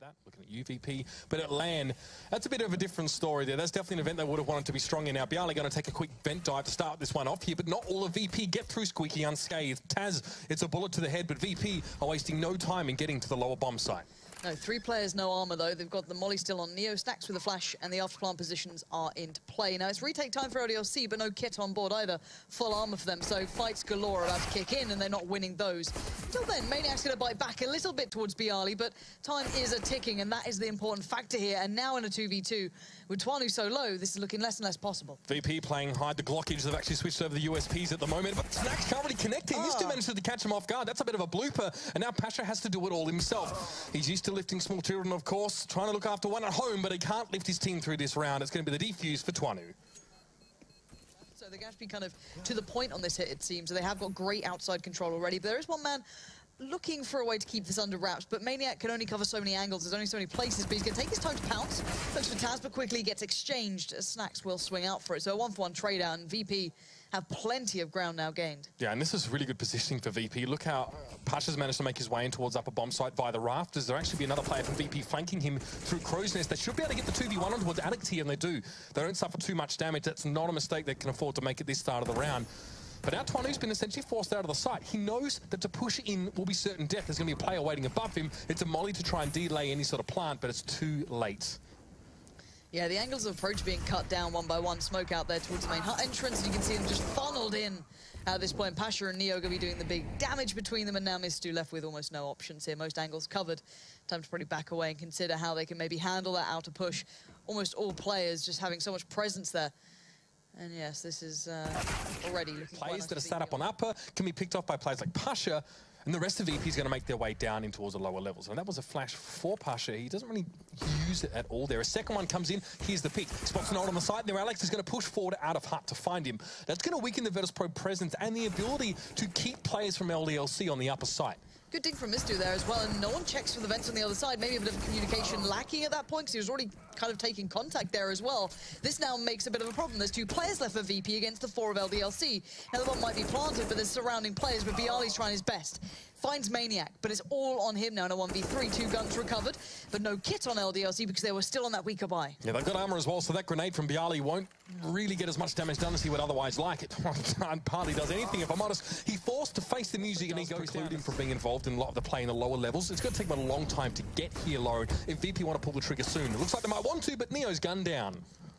that, looking at UVP. But at LAN, that's a bit of a different story there. That's definitely an event they would have wanted to be strong in. Now, Byron going to take a quick vent dive to start this one off here, but not all of VP get through squeaky unscathed. Taz, it's a bullet to the head, but VP are wasting no time in getting to the lower bomb site. No, 3 players, no armor though. They've got the molly still on Neo, stacks with a flash, and the afterplant positions are into play. Now it's retake time for LDLC, but no kit on board either. Full armor for them, so fights galore about to kick in, and they're not winning those. Until then, Maniac's going to bite back a little bit towards Byali, but time is a ticking, and that is the important factor here. And now in a 2v2, with Twanu so low, this is looking less and less possible. VP playing hide the Glockage. They've actually switched over the USPs at the moment, but Snax can't really connect him. This dude managed to catch him off guard. That's a bit of a blooper, and now Pasha has to do it all himself. He's used to lifting small children, of course, trying to look after one at home, but he can't lift his team through this round. It's going to be the defuse for Twanu. So they're going to be kind of to the point on this hit, it seems. So they have got great outside control already, but there is one man looking for a way to keep this under wraps, but Maniac can only cover so many angles. There's only so many places, but he's going to take his time to pounce. Looks for Taz, but quickly gets exchanged as Snax will swing out for it. So a 1-for-1 trade out, and VP have plenty of ground now gained. Yeah, and this is really good positioning for VP. Look how Pasha's managed to make his way in towards upper bomb site via the rafters. There'll actually be another player from VP flanking him through Crow's Nest. They should be able to get the 2v1 on towards Addict here, and they do. They don't suffer too much damage. That's not a mistake they can afford to make at this start of the round. But now Twanu's been essentially forced out of the site. He knows that to push in will be certain death. There's going to be a player waiting above him. It's a molly to try and delay any sort of plant, but it's too late. Yeah, the angles of approach being cut down one by one. Smoke out there towards the main hut entrance, and you can see them just funneled in at this point. Pasha and Neo going to be doing the big damage between them, and now Mistu left with almost no options here. Most angles covered. Time to probably back away and consider how they can maybe handle that outer push. Almost all players just having so much presence there. And yes, this is already looking players that are sat up on upper can be picked off by players like Pasha, and the rest of VP is going to make their way down in towards the lower levels. And that was a flash for Pasha. He doesn't really use it at all there. A second one comes in. Here's the pick. Spots Node on the side. There, Alex is going to push forward out of hut to find him. That's going to weaken the Virtus.pro presence and the ability to keep players from LDLC on the upper site. Good dig from Mistu there as well, and no one checks for the vents on the other side. Maybe a bit of communication lacking at that point, because he was already kind of taking contact there as well. This now makes a bit of a problem. There's 2 players left for VP against the 4 of LDLC. Now the one might be planted, but there's surrounding players, but Byali's trying his best. Finds Maniac, but it's all on him now in a 1v3. 2 guns recovered, but no kit on LDLC because they were still on that weaker buy. Yeah, they've got armor as well, so that grenade from Byali won't really get as much damage done as he would otherwise like. It hardly does anything, if I'm honest. He forced to face the music, and he goes preclude him from being involved in a lot of the play in the lower levels. It's going to take him a long time to get here low if VP want to pull the trigger soon. It looks like they might want to, but Neo's gunned down.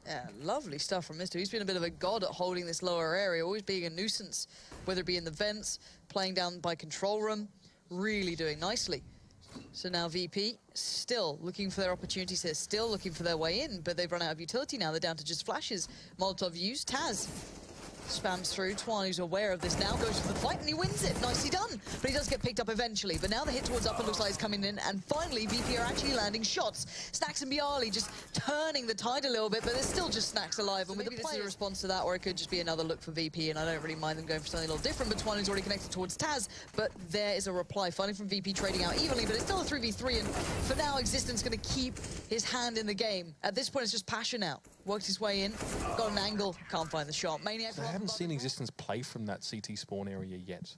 Yeah, lovely stuff from Mister. He's been a bit of a god at holding this lower area, always being a nuisance, whether it be in the vents, playing down by control room. Really doing nicely. So now VP still looking for their opportunities here, still looking for their way in, but they've run out of utility now. They're down to just flashes. Molotov used. Taz spams through. Twanu's aware of this now, goes for the fight, and he wins it. Nicely done. But he does get picked up eventually. But now the hit towards upper looks like it's coming in, and finally VP are actually landing shots. Snax and Byali just turning the tide a little bit, but there's still just Snax alive. So and with the this is a response to that, or it could just be another look for VP, and I don't really mind them going for something a little different, but Twanu's already connected towards Taz. But there is a reply, finally from VP trading out evenly, but it's still a 3v3, and for now, Existence going to keep his hand in the game. At this point, it's just Pasha now. Worked his way in, got an angle, can't find the shot. Maniac. I haven't seen Existence play from that CT spawn area yet.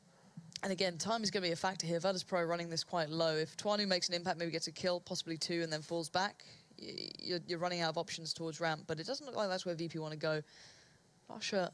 And again, time is going to be a factor here. Virtus.pro running this quite low. If Twanu makes an impact, maybe gets a kill, possibly 2, and then falls back, you're running out of options towards ramp. But it doesn't look like that's where VP want to go. Pasha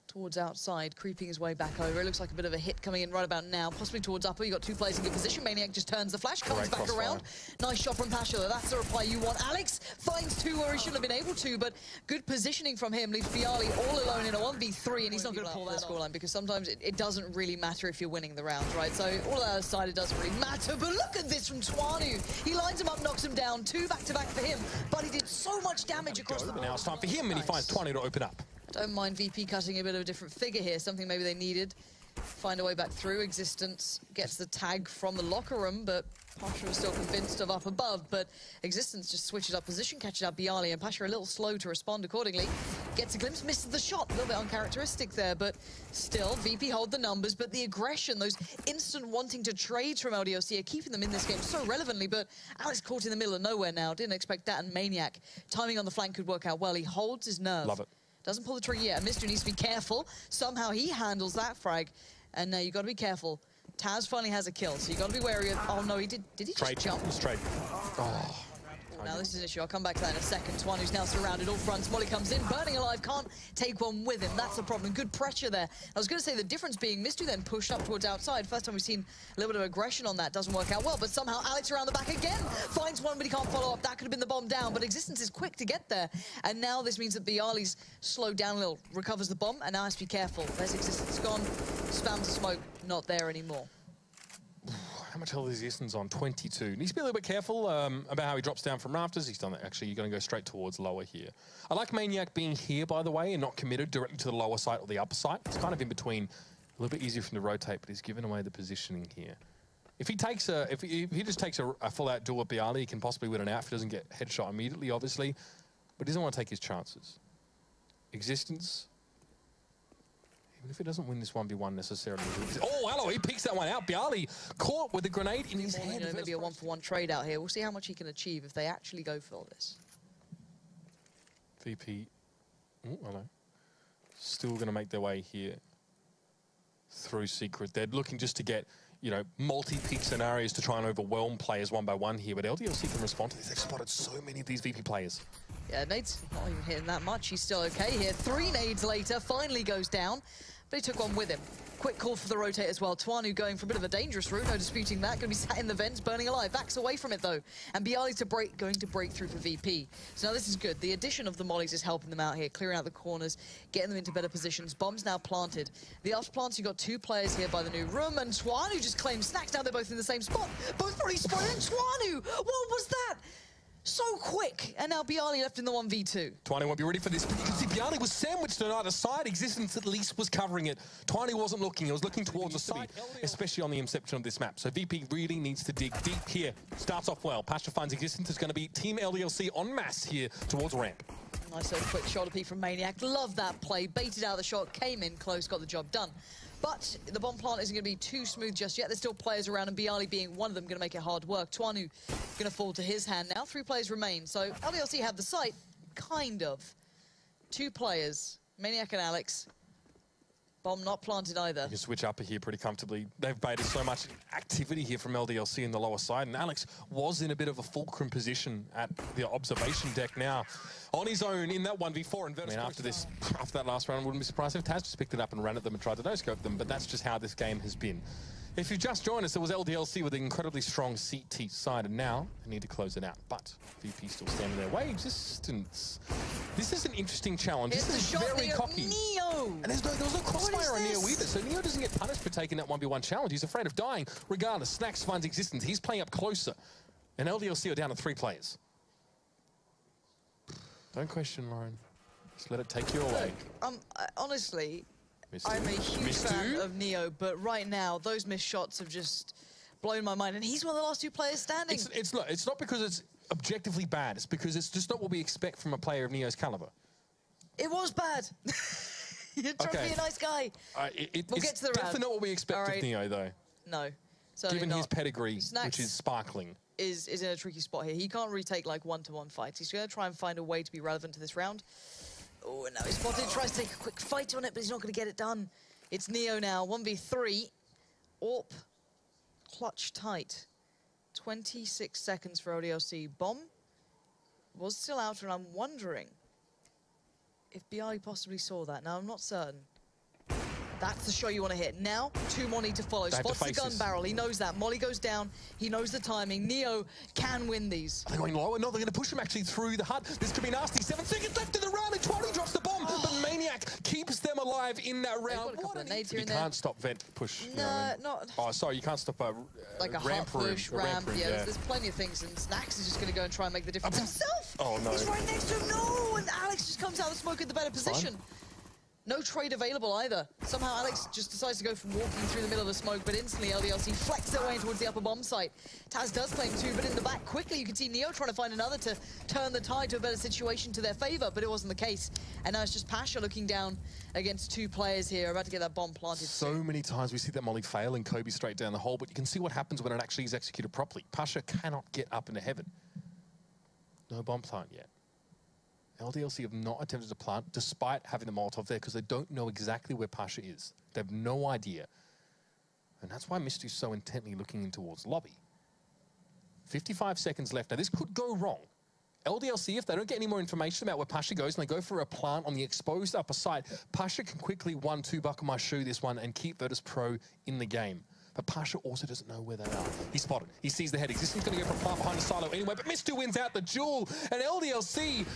towards outside, creeping his way back over. It looks like a bit of a hit coming in right about now, possibly towards upper. You got 2 players in good position. Maniac just turns the flash, comes back around. Nice shot from Pasha. That's the reply you want. Alex finds 2 where he shouldn't have been able to, but good positioning from him leaves Byali all alone in a 1v3, and he's not going to pull that scoreline, because sometimes it doesn't really matter if you're winning the rounds, right? So all that aside, it doesn't really matter. But look at this from Twanu. He lines him up, knocks him down. 2 back-to-back for him, but he did so much damage across the board. Now it's time for him, and he finds Twanu to open up. I don't mind VP cutting a bit of a different figure here, something maybe they needed. Find a way back through. Existence gets the tag from the locker room, but Pasha was still convinced of up above. But Existence just switches up position, catches out Byali, and Pasha a little slow to respond accordingly. Gets a glimpse, misses the shot. A little bit uncharacteristic there, but still, VP hold the numbers. But the aggression, those instant wanting to trade from LDLC are keeping them in this game so relevantly. But Alex caught in the middle of nowhere now. Didn't expect that, and Maniac, timing on the flank could work out well. He holds his nerve. Love it. Doesn't pull the trigger yet. Mister needs to be careful. Somehow he handles that frag. And now you've got to be careful. Taz finally has a kill, so you got to be wary of... Oh, no, he did he just jump? It's trade. Oh. Now this is an issue. I'll come back to that in a second. Twan, who's now surrounded all fronts. Molly comes in, burning alive, can't take one with him. That's the problem. Good pressure there. I was going to say the difference being Mistu then pushed up towards outside. First time we've seen a little bit of aggression on that. Doesn't work out well, but somehow Alex around the back again. Finds one, but he can't follow up. That could have been the bomb down, but Existence is quick to get there. And now this means that Bialy's slowed down a little, recovers the bomb, and now has to be careful. There's Existence gone. Spam to smoke, not there anymore. How much health is Existence on? 22. Needs to be a little bit careful about how he drops down from rafters. He's done that. Actually, you're going to go straight towards lower here. I like Maniac being here, by the way, and not committed directly to the lower side or the upper side. It's kind of in between. A little bit easier for him to rotate, but he's given away the positioning here. If he takes if he just takes a full-out duel with Bialy, he can possibly win an out if he doesn't get headshot immediately, obviously. But he doesn't want to take his chances. Existence... Even if he doesn't win this 1v1 necessarily. Oh, hello, he picks that one out. Bialy caught with a grenade in his hand. You know, maybe a one-for-one trade out here. We'll see how much he can achieve if they actually go for this. VP, oh, hello. Still going to make their way here through Secret. They're looking just to get, you know, multi-peak scenarios to try and overwhelm players one by one here. But LDLC can respond to this. They've spotted so many of these VP players. Yeah, Nate's not even hitting that much. He's still okay here. 3 nades later, finally goes down, but he took one with him. Quick call for the rotate as well. Twanu going for a bit of a dangerous route, no disputing that. Going to be sat in the vents, burning alive. Backs away from it though. And Bialy's going to break through for VP. So now this is good. The addition of the mollies is helping them out here, clearing out the corners, getting them into better positions. Bombs now planted. The after plants, you've got 2 players here by the new room, and Twanu just claims snacks. Now they're both in the same spot. Both already spotted. Twanu! What was that? So quick, and now Bialy left in the 1v2. Twani won't be ready for this, but you can see Bialy was sandwiched on either side. Existence at least was covering it. Twani wasn't looking, he was looking towards the side, especially on the inception of this map. So VP really needs to dig deep here. Starts off well. Pasha finds Existence. Is going to be Team LDLC en masse here towards ramp. Nice little quick shoulder peek from Maniac. Love that play. Baited out the shot, came in close, got the job done. But the bomb plant isn't going to be too smooth just yet. There's still players around, and Bialy being one of them, going to make it hard work. Twanu going to fall to his hand now. 3 players remain. So LDLC have the site, kind of. 2 players, Maniac and Alex. Bomb not planted either. You can switch up here pretty comfortably. They've baited so much activity here from LDLC in the lower side, and Alex was in a bit of a fulcrum position at the observation deck now. On his own in that 1v4, and I mean, after that last round, I wouldn't be surprised if Taz just picked it up and ran at them and tried to no-scope them, but that's just how this game has been. If you've just joined us, it was LDLC with an incredibly strong CT side, and now they need to close it out. But VP still standing their way. Existence. This is an interesting challenge. It's this is very cocky. Neo. And there was no crossfire on Neo either, so Neo doesn't get punished for taking that 1v1 challenge. He's afraid of dying. Regardless, Snacks finds Existence. He's playing up closer. And LDLC are down to 3 players. Don't question, Lauren. Just let it take you away. Look, honestly, I'm a huge fan of Neo, but right now, those missed shots have just blown my mind. And he's one of the last 2 players standing. It's not because it's objectively bad. It's because it's just not what we expect from a player of Neo's caliber. It was bad. You're trying to be a nice guy. We'll get to the round. Definitely not what we expect of Neo, though. No, given his pedigree, which is sparkling. Is in a tricky spot here. He can't really take like one-to-one fights. He's going to try and find a way to be relevant to this round. Oh, and now he's spotted. Tries to take a quick fight on it, but he's not going to get it done. It's Neo now, 1v3. AWP, clutch tight. 26 seconds for LDLC. Bomb was still out, and I'm wondering if Bialy possibly saw that. Now, I'm not certain. That's the shot you want to hit. Now, 2 more need to follow. Spots the gun barrel. He knows that. Molly goes down. He knows the timing. Neo can win these. Are they going lower? No, they're going to push him actually through the hut. This could be nasty. 7 seconds left in the round, and Twani drops the bomb. But Maniac keeps them alive in that round. You can't stop vent push. No, not... Oh, sorry, you can't stop a like a ramp hut push, ramp. Yeah, there's plenty of things, and Snacks is just going to go and try and make the difference himself. Oh, no. He's right next to him. No, and Alex just comes out of the smoke at the better position. No trade available either. Somehow Alex just decides to go from walking through the middle of the smoke, but instantly LDLC flex their way in towards the upper bomb site. Taz does claim 2, but in the back quickly you can see Neo trying to find another to turn the tide to a better situation to their favor, but it wasn't the case. And now it's just Pasha looking down against 2 players here, about to get that bomb planted. So many times we see that molly fail and Kobe straight down the hole, but you can see what happens when it actually is executed properly. Pasha cannot get up into heaven. No bomb plant yet. LDLC have not attempted to plant, despite having the Molotov there, because they don't know exactly where Pasha is. They have no idea. And that's why Misty's so intently looking in towards lobby. 55 seconds left. Now, this could go wrong. LDLC, if they don't get any more information about where Pasha goes and they go for a plant on the exposed upper side, Pasha can quickly 1-2 buckle my shoe this one and keep Virtus.pro in the game. But Pasha also doesn't know where they are. He's spotted. He sees the head. Existing's going to go for a plant behind the silo anyway, but Misty wins out the duel. And LDLC,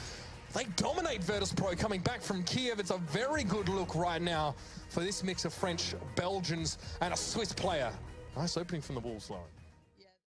they dominate Virtus.pro coming back from Kiev. It's a very good look right now for this mix of French, Belgians, and a Swiss player. Nice opening from the Wolves, Lauren.